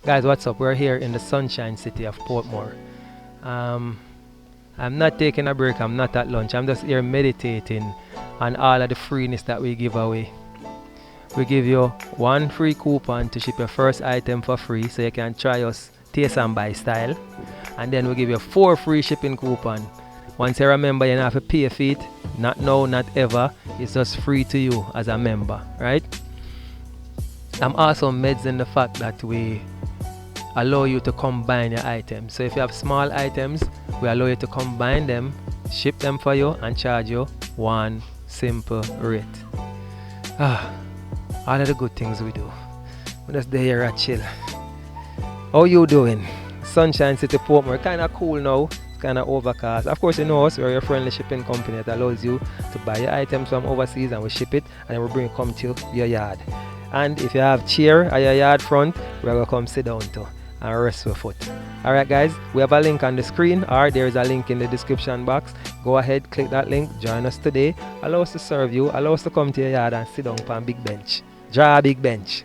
Guys, what's up? We're here in the sunshine city of Portmore. I'm not taking a break, I'm not at lunch, I'm just here meditating on all of the freeness that we give away. We give you one free coupon to ship your first item for free so you can try us taste and buy style. And then we give you 4 free shipping coupon. Once you remember, you don't have to pay for it. Not now, not ever. It's just free to you as a member, right? I'm also meds in the fact that we allow you to combine your items. So if you have small items, we allow you to combine them, ship them for you, and charge you one simple rate. All of the good things we do. We just there here at chill. How you doing? Sunshine City Portmore, kind of cool now. It's kind of overcast. Of course, you know us, we're your friendly shipping company that allows you to buy your items from overseas and we ship it and then we bring it come to your yard. And if you have chair at your yard front, we're going to come sit down too and rest your foot. Alright guys, we have a link on the screen or there is a link in the description box. Go ahead, click that link, join us today. Allow us to serve you, allow us to come to your yard and sit down on a big bench. Draw a big bench.